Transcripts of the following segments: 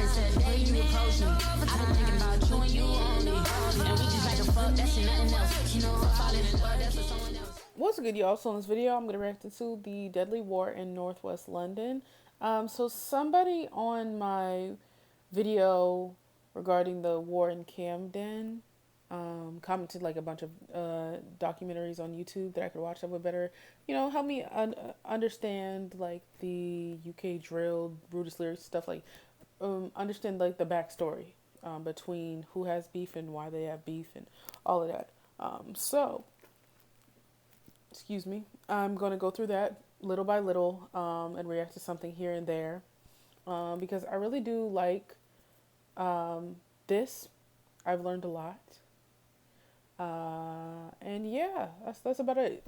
said the day you approach me. I've been thinking about you and you only. And we just like a fuck, that's nothing else. You know, I'm falling in love, that's for someone else. What's good, y'all? So in this video, I'm going to react to the deadly war in Northwest London. So somebody on my video regarding the war in Camden commented like a bunch of documentaries on YouTube that I could watch that would better, help me understand like the UK drill, Brutus lyrics, stuff like, understand like the backstory between who has beef and why they have beef and all of that. Excuse me, I'm going to go through that little by little and react to something here and there because I really do like this. I've learned a lot. And yeah, that's about it.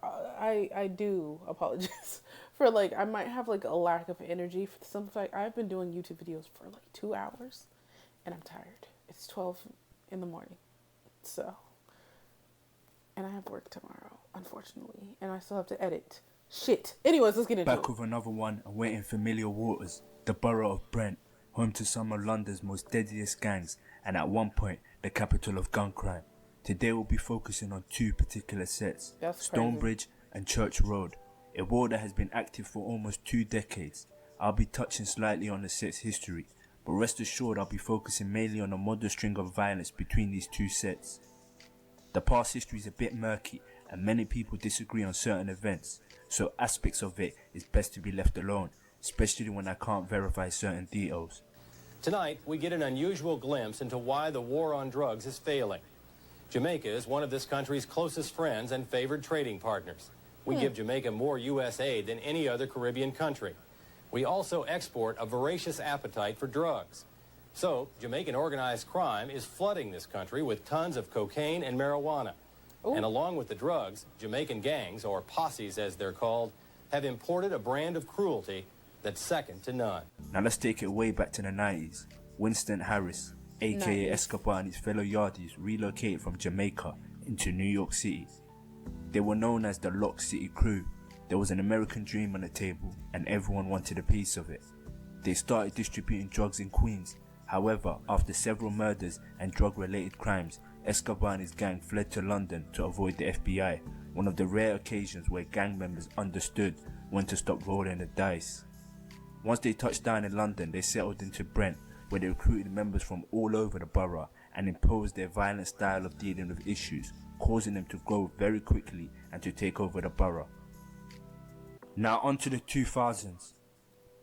I do apologize for like, I might have like a lack of energy for some fact. I've been doing YouTube videos for like 2 hours and I'm tired. It's 12 in the morning. So, and I have work tomorrow, unfortunately, and I still have to edit. Shit. Anyways, let's get into it. Back with another one, awaiting familiar waters, the borough of Brent, home to some of London's most deadliest gangs, and at one point, the capital of gun crime. Today we'll be focusing on 2 particular sets, Stonebridge and Church Road, a war that has been active for almost 2 decades. I'll be touching slightly on the set's history, but rest assured I'll be focusing mainly on the modern string of violence between these 2 sets. The past history is a bit murky and many people disagree on certain events, so aspects of it is best to be left alone, especially when I can't verify certain details. Tonight, we get an unusual glimpse into why the war on drugs is failing. Jamaica is one of this country's closest friends and favored trading partners. We give Jamaica more U.S. aid than any other Caribbean country. We also export a voracious appetite for drugs. So, Jamaican organized crime is flooding this country with tons of cocaine and marijuana. Ooh. And along with the drugs, Jamaican gangs, or posses as they're called, have imported a brand of cruelty that's second to none. Now let's take it way back to the 90s. Winston Harris, aka Escobar, and his fellow yardies relocated from Jamaica into New York City. They were known as the Lock City Crew. There was an American dream on the table and everyone wanted a piece of it. They started distributing drugs in Queens. However, after several murders and drug-related crimes, Escobar and his gang fled to London to avoid the FBI, one of the rare occasions where gang members understood when to stop rolling the dice. Once they touched down in London, they settled into Brent, where they recruited members from all over the borough and imposed their violent style of dealing with issues, causing them to grow very quickly and to take over the borough. Now on to the 2000s.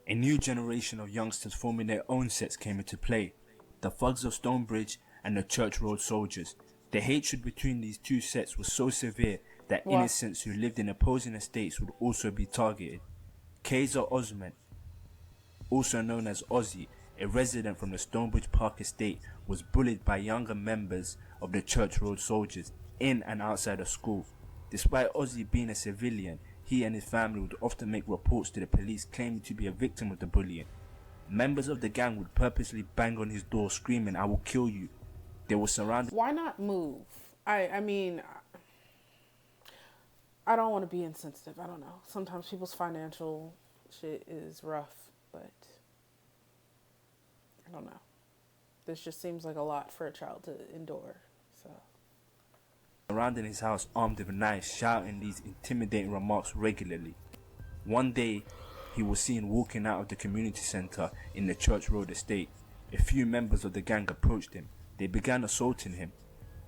A new generation of youngsters forming their own sets came into play, the thugs of Stonebridge and the Church Road soldiers. The hatred between these 2 sets was so severe that innocents who lived in opposing estates would also be targeted. Kaiser Osman, also known as Ozzy, a resident from the Stonebridge Park estate, was bullied by younger members of the Church Road soldiers in and outside of school. Despite Ozzy being a civilian, he and his family would often make reports to the police claiming to be a victim of the bullying. Members of the gang would purposely bang on his door screaming, "I will kill you." They were surrounded. Why not move? I mean, I don't want to be insensitive. I don't know. Sometimes people's financial shit is rough, but I don't know. This just seems like a lot for a child to endure, so. Surrounding his house armed with knives, shouting these intimidating remarks regularly. One day, he was seen walking out of the community centre in the Church Road estate. A few members of the gang approached him. They began assaulting him,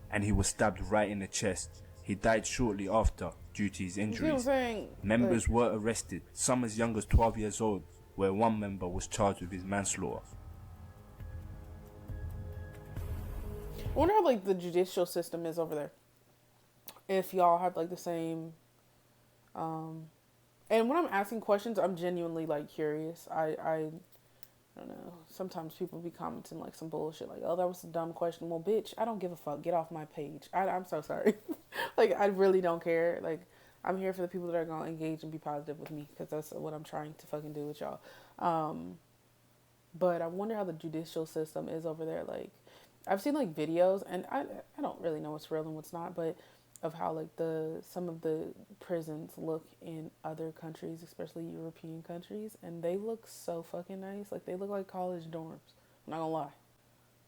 and he was stabbed right in the chest. He died shortly after due to his injuries. Members were arrested, some as young as 12 years old, where one member was charged with his manslaughter. I wonder how like the judicial system is over there. If y'all have like the same, and when I'm asking questions, I'm genuinely like curious. I don't know. Sometimes people be commenting like some bullshit, like, "Oh, that was a dumb question." Well, bitch, I don't give a fuck. Get off my page. I'm so sorry. Like, I really don't care. Like, I'm here for the people that are gonna engage and be positive with me, because that's what I'm trying to fucking do with y'all. But I wonder how the judicial system is over there. Like, I've seen like videos, and I don't really know what's real and what's not, but of how like some of the prisons look in other countries, especially European countries, and they look so fucking nice. Like they look like college dorms. I'm not gonna lie.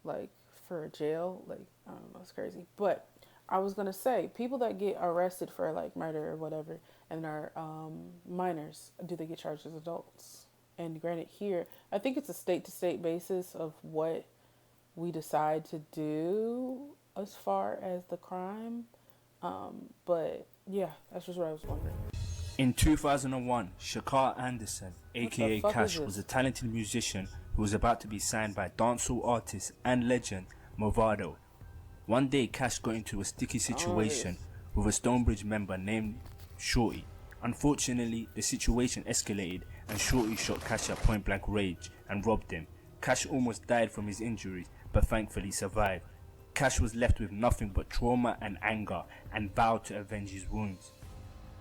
Like for a jail, like I don't know, it's crazy. But I was gonna say, people that get arrested for like murder or whatever and are minors, do they get charged as adults? And granted, here I think it's a state to state basis of what we decide to do as far as the crime. But yeah, that's just what I was wondering. In 2001, Shakar Anderson, aka Cash, was a talented musician who was about to be signed by dancehall artist and legend Movado. One day, Cash got into a sticky situation with a Stonebridge member named Shorty. Unfortunately, the situation escalated and Shorty shot Cash at point blank range and robbed him. Cash almost died from his injuries, but thankfully survived. Cash was left with nothing but trauma and anger and vowed to avenge his wounds.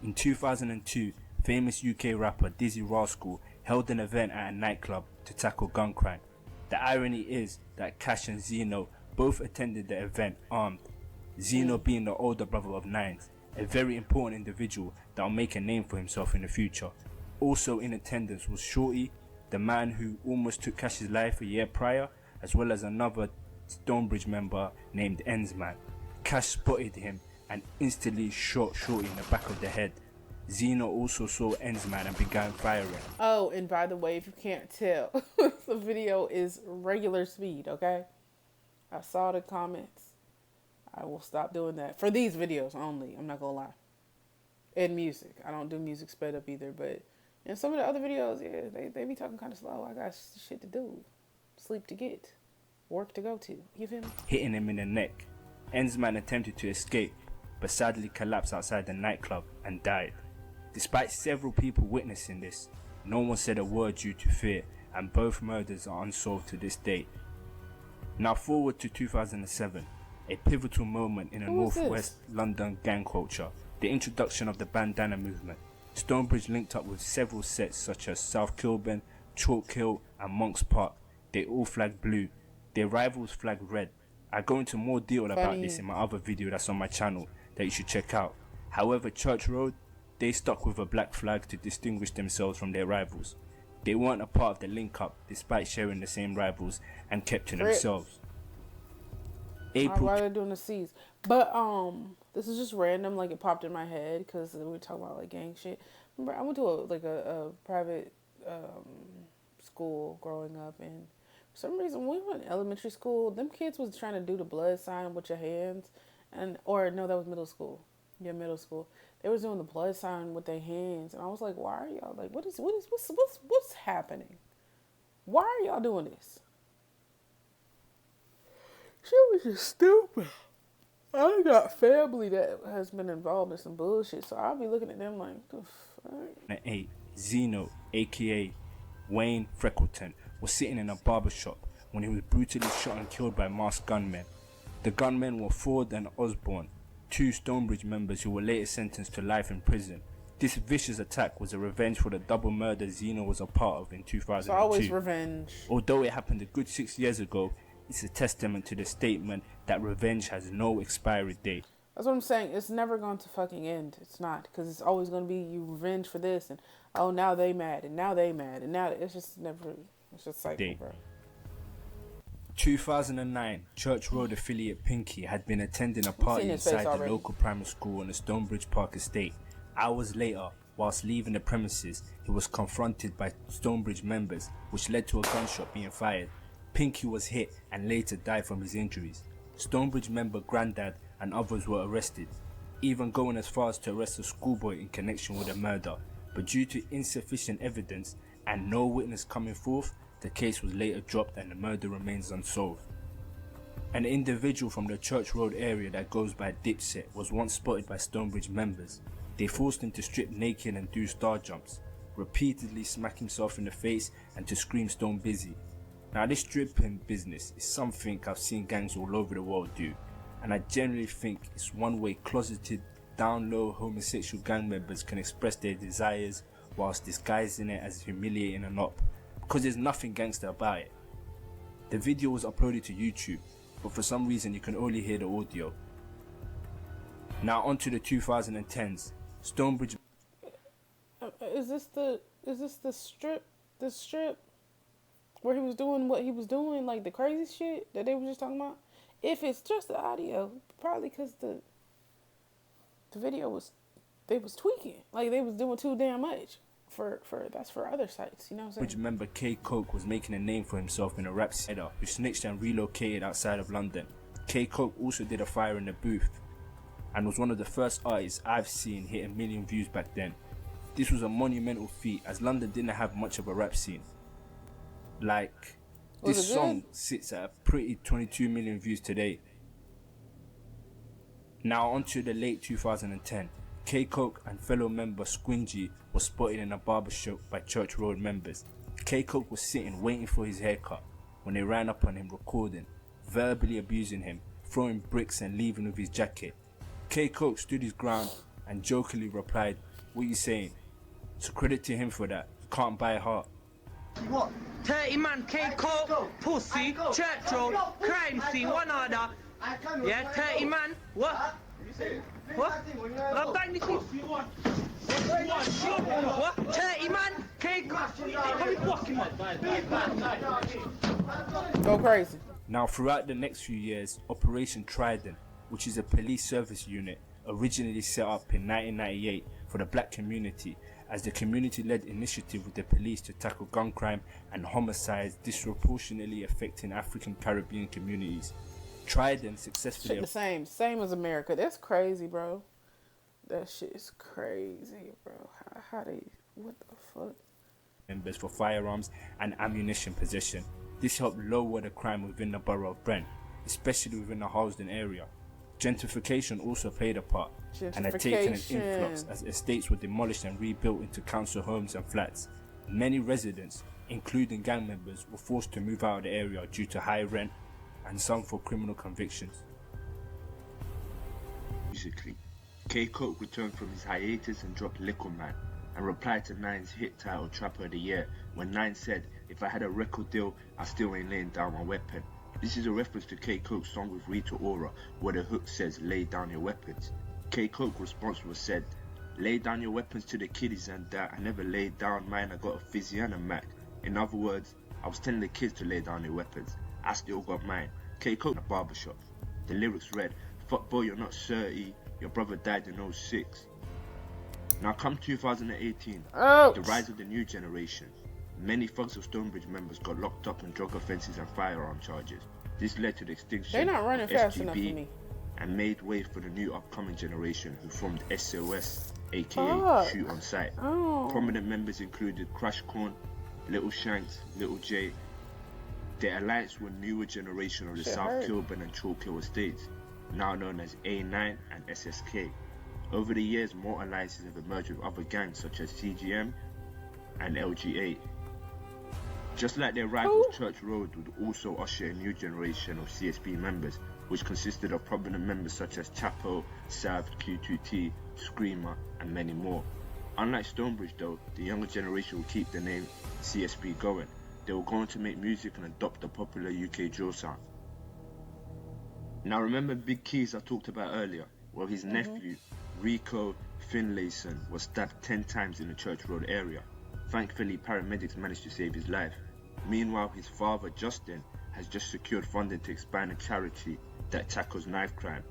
In 2002, famous UK rapper Dizzy Rascal held an event at a nightclub to tackle gun crime. The irony is that Cash and Zeno both attended the event armed, Zeno being the older brother of Nines, a very important individual that will make a name for himself in the future. Also in attendance was Shorty, the man who almost took Cash's life a year prior, as well as another Stonebridge member named Enzman. Cash spotted him and instantly shot Shorty in the back of the head. Zeno also saw Enzman and began firing. Oh, and by the way, if you can't tell, the video is regular speed, okay? I saw the comments. I will stop doing that. For these videos only, I'm not gonna lie. And music. I don't do music sped up either, but in some of the other videos, yeah, they be talking kind of slow. I got shit to do. Sleep to get. Work to go to. You feel me? Hitting him in the neck. Enzman attempted to escape, but sadly collapsed outside the nightclub and died. Despite several people witnessing this, no one said a word due to fear, and both murders are unsolved to this day. Now forward to 2007, a pivotal moment in a NorthWest London gang culture, the introduction of the bandana movement. Stonebridge linked up with several sets such as South Kilburn, Chalk Hill and Monks Park. They all flagged blue, their rivals flagged red. I go into more detail about this in my other video that's on my channel that you should check out. However, Church Road, they stuck with a black flag to distinguish themselves from their rivals. They weren't a part of the link up despite sharing the same rivals and kept to themselves. Why are they doing the C's? But this is just random, like it popped in my head because we were talking about like gang shit. Remember, I went to a private school growing up, and for some reason when we went in elementary school, them kids was trying to do the blood sign with your hands, or no, that was middle school. Yeah, middle school. They was doing the blood sign with their hands, and I was like, why are y'all like what's happening? Why are y'all doing this? She was just stupid. I got family that has been involved in some bullshit, so I'll be looking at them like, the fuck? 8, Zeno, aka Wayne Freckleton, was sitting in a barbershop when he was brutally shot and killed by masked gunmen. The gunmen were Ford and Osborne, two Stonebridge members who were later sentenced to life in prison. This vicious attack was a revenge for the double murder Zeno was a part of in 2002. It's always revenge. Although it happened a good 6 years ago, it's a testament to the statement that revenge has no expiry date. That's what I'm saying. It's never going to fucking end. It's not. Because it's always going to be you revenge for this. And, oh, now they mad. And now they mad. And now it's just never. It's just cycle, bro. 2009, Church Road affiliate Pinky had been attending a party inside the local primary school on the Stonebridge Park estate. Hours later, whilst leaving the premises, he was confronted by Stonebridge members, which led to a gunshot being fired. Pinky was hit and later died from his injuries. Stonebridge member Grandad and others were arrested, even going as far as to arrest a schoolboy in connection with the murder, but due to insufficient evidence and no witness coming forth, the case was later dropped and the murder remains unsolved. An individual from the Church Road area that goes by Dipset was once spotted by Stonebridge members. They forced him to strip naked and do star jumps, repeatedly smack himself in the face and to scream "Stone busy." Now this stripping business is something I've seen gangs all over the world do, and I generally think it's one way closeted, down low homosexual gang members can express their desires whilst disguising it as humiliating and up, because there's nothing gangster about it. The video was uploaded to YouTube, but for some reason you can only hear the audio. Now on to the 2010s. Stonebridge Is this the strip? The strip where he was doing what he was doing, like the crazy shit that they were just talking about? If it's just the audio, probably because the video was, they was tweaking, like they was doing too damn much for that's for other sites, you know what I'm saying? member K Coke was making a name for himself in a rap scene who snitched and relocated outside of London. K Coke also did a fire in the booth and was one of the first artists I've seen hit 1 million views back then. This was a monumental feat as London didn't have much of a rap scene. Like, this song sits at a pretty 22 million views today. Now on to the late 2010. K Coke and fellow member Squingy was spotted in a barbershop by Church Road members. K Coke was sitting waiting for his haircut when they ran up on him recording, verbally abusing him, throwing bricks and leaving with his jacket. K Coke stood his ground and jokingly replied, "What you saying?" So credit to him for that. Can't buy a heart. What? 30 man, K Coke, pussy, church road, crime scene, one order. Yeah, 30 man. What? What? I'll bang this in. What? 30 man, K Coke. Go crazy. Now throughout the next few years, Operation Trident, which is a police service unit originally set up in 1998 for the black community as the community-led initiative with the police to tackle gun crime and homicides disproportionately affecting African Caribbean communities. Trident successfully Shit the same as America. That's crazy, bro. That shit is crazy, bro. How they, what the fuck? Members for firearms and ammunition possession. This helped lower the crime within the borough of Brent, especially within the Harlesden area. Gentrification also played a part and had taken an influx as estates were demolished and rebuilt into council homes and flats. Many residents, including gang members, were forced to move out of the area due to high rent and some for criminal convictions. Musically, K Coke returned from his hiatus and dropped Liquor Man and replied to Nine's hit title Trapper of the Year when Nine said, "If I had a record deal, I still ain't laying down my weapon." This is a reference to K Coke's song with Rita Ora where the hook says, "Lay down your weapons." K Coke's response was said, "Lay down your weapons to the kiddies and that. I never laid down mine, I got a fizzy and a Mac." In other words, I was telling the kids to lay down their weapons. I still got mine. K Coke in a barbershop. The lyrics read, "Fuck boy, you're not 30, your brother died in 06. Now come 2018, the rise of the new generation. Many thugs of Stonebridge members got locked up on drug offences and firearm charges. This led to the extinction They're not running of fast enough for SGB me. and made way for the new upcoming generation who formed SOS, aka Shoot on Sight. Prominent members included Crash Corn, Little Shanks, Little J. Their alliance were newer generation of the South Kilburn and Chalk Hill estates, now known as A9 and SSK. Over the years, more alliances have emerged with other gangs such as CGM and LGA. Just like their rivals, Church Road would also usher a new generation of CSB members, which consisted of prominent members such as Chapo, Sav, Q2T, Screamer, and many more. Unlike Stonebridge though, the younger generation will keep the name CSB going. They were going to make music and adopt the popular UK drill sound. Now remember Big Keys I talked about earlier? Well, his nephew, Rico Finlayson, was stabbed 10 times in the Church Road area. Thankfully, paramedics managed to save his life. Meanwhile, his father, Justin, has just secured funding to expand a charity that tackles knife crime.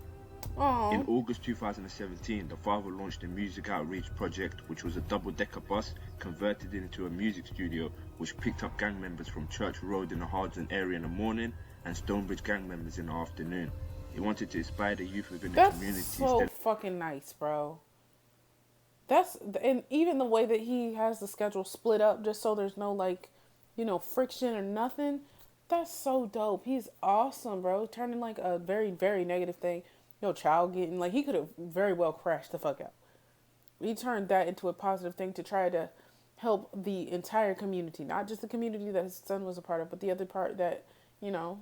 In August 2017, the father launched a music outreach project, which was a double-decker bus converted into a music studio, which picked up gang members from Church Road in the Harlesden area in the morning and Stonebridge gang members in the afternoon. He wanted to inspire the youth within the community. That's so fucking nice, bro. And even the way that he has the schedule split up just so there's no, like, you know, friction or nothing. That's so dope. He's awesome, bro. Turning like a very, very negative thing. Your child getting, like, he could have very well crashed the fuck out. He turned that into a positive thing to try to help the entire community. Not just the community that his son was a part of, but the other part that, you know,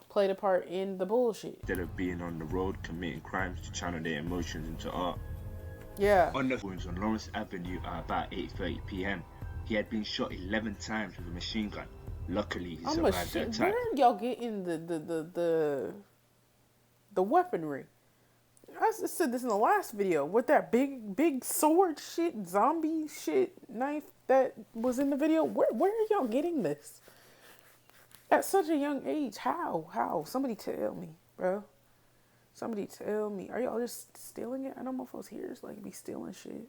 played a part in the bullshit. Instead of being on the road committing crimes to channel their emotions into art. Yeah. On the phones on Lawrence Avenue at about 8:30 p.m. He had been shot 11 times with a machine gun. Luckily, he survived that time. Where are y'all getting the weaponry? I said this in the last video with that big sword shit, zombie shit knife that was in the video. Where are y'all getting this? At such a young age, how? Somebody tell me, bro. Somebody tell me. Are y'all just stealing it? I don't know if those here like be stealing shit.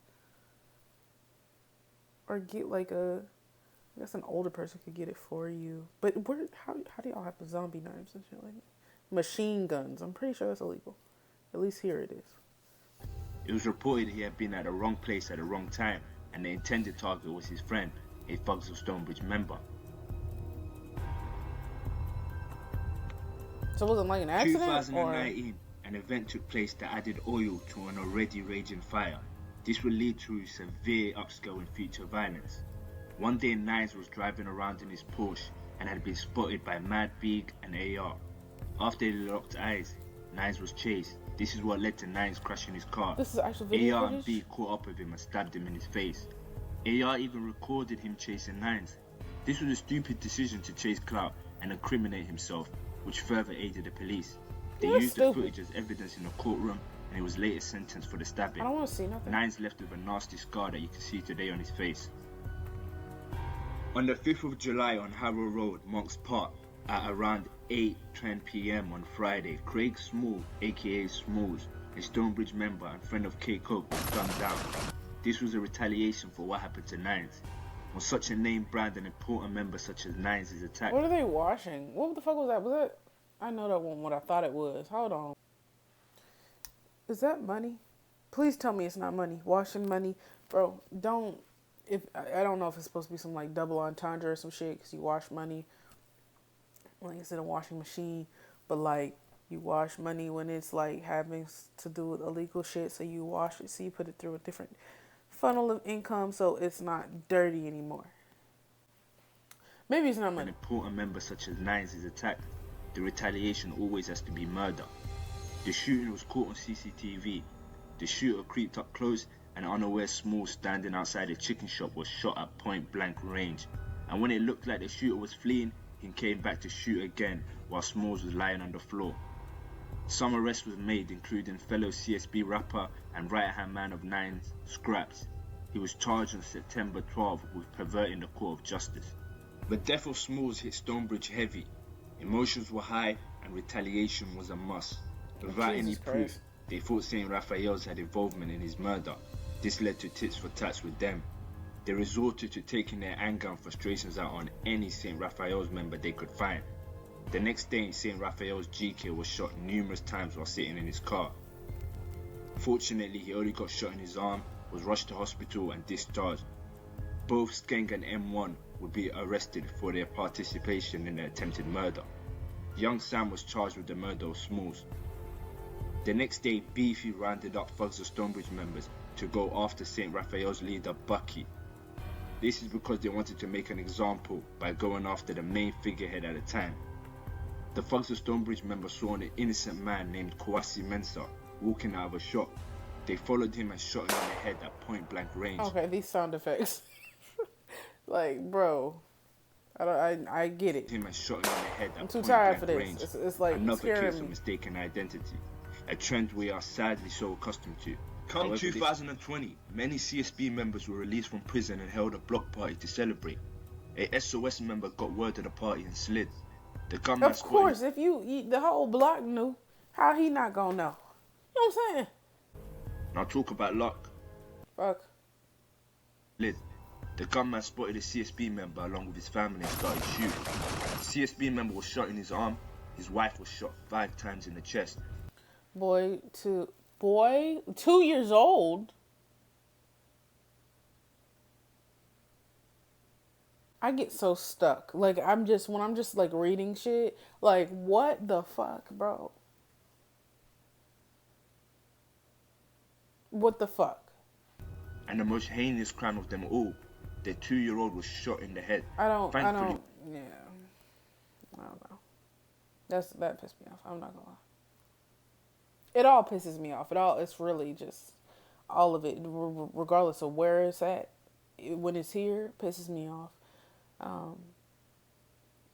Or get like I guess an older person could get it for you. But how do y'all have the zombie knives and shit like that? Machine guns. I'm pretty sure that's illegal. At least here it is. It was reported he had been at the wrong place at the wrong time, and the intended target was his friend, a Thugs of Stonebridge member. So it wasn't like an accident? 2019, an event took place that added oil to an already raging fire. This would lead to severe upscale in future violence. One day, Nines was driving around in his Porsche and had been spotted by Mad Big and AR. After they locked eyes, Nines was chased. This is what led to Nines crashing his car. This is actual video AR footage? and B caught up with him and stabbed him in his face. AR even recorded him chasing Nines. This was a stupid decision to chase clout and incriminate himself, which further aided the police. They used the footage as evidence in the courtroom, and he was later sentenced for the stabbing. I don't want to see nothing. Nines left with a nasty scar that you can see today on his face. On the 5th of July on Harrow Road, Monks Park, at around 8:10 p.m. on Friday, Craig Small, aka Smalls, a Stonebridge member and friend of K Coke, was gunned down. This was a retaliation for what happened to Nines. When such a name brand and important member such as Nines is attacked. What are they washing? What the fuck was that? Was that? I know that wasn't what I thought it was. Hold on. Is that money? Please tell me it's not money. Washing money. Bro, don't. I don't know if it's supposed to be some like double entendre or some shit because you wash money. Like it's in a washing machine. But like you wash money when it's like having to do with illegal shit. So you wash it. So you put it through a different funnel of income so it's not dirty anymore. Maybe it's not money. An important member such as Nines is attacked. The retaliation always has to be murder. The shooting was caught on CCTV. The shooter creeped up close and unaware Small standing outside a chicken shop was shot at point blank range. And when it looked like the shooter was fleeing, he came back to shoot again while Smalls was lying on the floor. Some arrests was made, including fellow CSB rapper and right-hand man of Nines, Scraps. He was charged on September 12 with perverting the court of justice. The death of Smalls hit Stonebridge heavy. Emotions were high and retaliation was a must. Without any proof, they thought St. Raphael's had involvement in his murder. This led to tits for tats with them. They resorted to taking their anger and frustrations out on any St. Raphael's member they could find. The next day, St. Raphael's GK was shot numerous times while sitting in his car. Fortunately, he only got shot in his arm, was rushed to hospital and discharged. Both Skeng and M1 would be arrested for their participation in the attempted murder. Young Sam was charged with the murder of Smalls. The next day, Beefy rounded up Thugs of Stonebridge members to go after St. Raphael's leader Bucky. This is because they wanted to make an example by going after the main figurehead at the time. The Thugs of Stonebridge members saw an innocent man named Kwasi Mensah walking out of a shop. They followed him and shot him in the head at point blank range. Okay, these sound effects. Like, bro, I get it. Him and shot him in the head at I'm too point tired blank for this. range. It's like Another case me. of mistaken identity, a trend we are sadly so accustomed to. Come However, 2020, many CSB members were released from prison and held a block party to celebrate. A SOS member got word of the party and slid. The gunman Of course, if the whole block knew, how he not gonna know? You know what I'm saying? Now talk about luck. Fuck. Lid. The gunman spotted a CSB member along with his family and started shooting. The CSB member was shot in his arm. His wife was shot 5 times in the chest. Boy, 2 years old. I get so stuck. Like when I'm just like reading shit, like what the fuck, bro? What the fuck? And the most heinous crime of them all, their 2-year-old was shot in the head. Yeah. I don't know. That pissed me off. I'm not gonna lie. It all pisses me off. It's really just all of it, regardless of where it's at. When it's here, it pisses me off.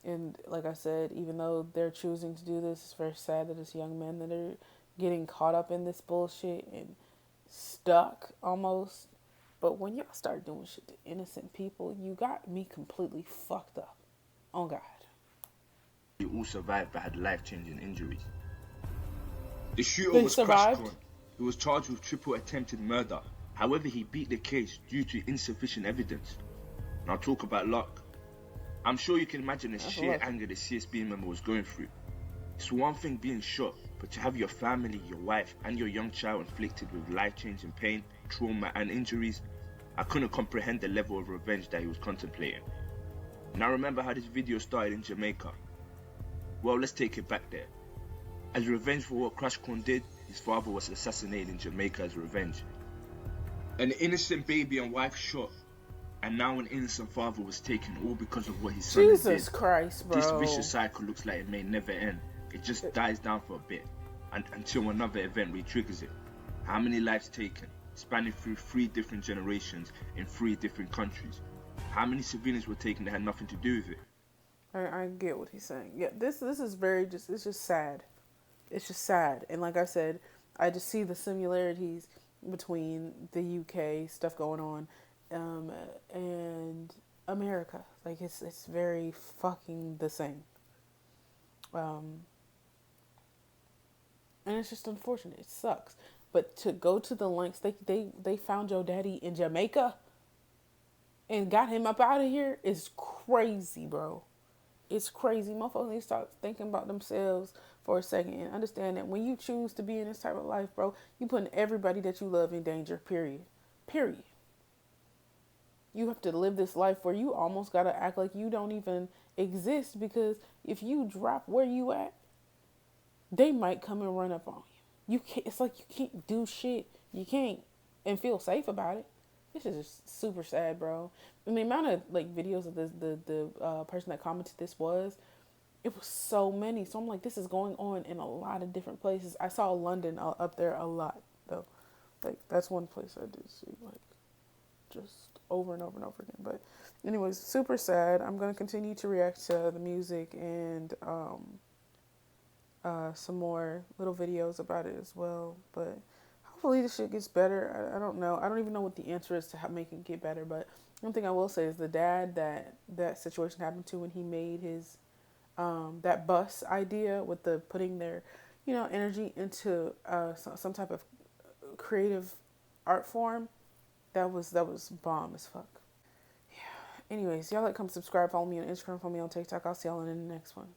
And like I said, even though they're choosing to do this, it's very sad that it's young men that are getting caught up in this bullshit and stuck almost. But when y'all start doing shit to innocent people, you got me completely fucked up. Oh God. They all survived but had life-changing injuries. The shooter They was survived? Crash Khan. He was charged with triple attempted murder. However, he beat the case due to insufficient evidence. Now talk about luck. I'm sure you can imagine the sheer anger the CSB member was going through. It's one thing being shot, but to have your family, your wife, and your young child inflicted with life-changing pain, trauma, and injuries, I couldn't comprehend the level of revenge that he was contemplating. Now remember how this video started in Jamaica? Well, let's take it back there. As revenge for what Crash Khan did, his father was assassinated in Jamaica as revenge. An innocent baby and wife shot, and now an innocent father was taken, all because of what his son did. Jesus Christ, bro. This vicious cycle looks like it may never end. It just dies down for a bit, and until another event re-triggers it. How many lives taken, spanning through 3 different generations in 3 different countries? How many civilians were taken that had nothing to do with it? I get what he's saying. Yeah, this is very it's just sad. It's just sad. And like I said, I just see the similarities between the UK stuff going on and America. Like it's very fucking the same. And it's just unfortunate. It sucks. But to go to the lengths, they found your daddy in Jamaica and got him up out of here is crazy, bro. It's crazy. Motherfuckers need to start thinking about themselves for a second and understand that when you choose to be in this type of life, bro, you putting everybody that you love in danger, period. Period. You have to live this life where you almost got to act like you don't even exist, because if you drop where you at, they might come and run up on you. You can't, it's like you can't do shit. You can't and feel safe about it. This is just super sad, bro. And the amount of like videos of the person that commented this it was so many. So I'm like, this is going on in a lot of different places. I saw London up there a lot though. Like that's one place I did see like just over and over and over again. But anyways, super sad. I'm gonna continue to react to the music and some more little videos about it as well. But hopefully this shit gets better. I don't know. I don't even know what the answer is to make it get better. But one thing I will say is the dad that situation happened to when he made his that bus idea with the putting their energy into some type of creative art form, that was bomb as fuck. Yeah. Anyways, y'all come subscribe, follow me on Instagram, follow me on TikTok. I'll see y'all in the next one.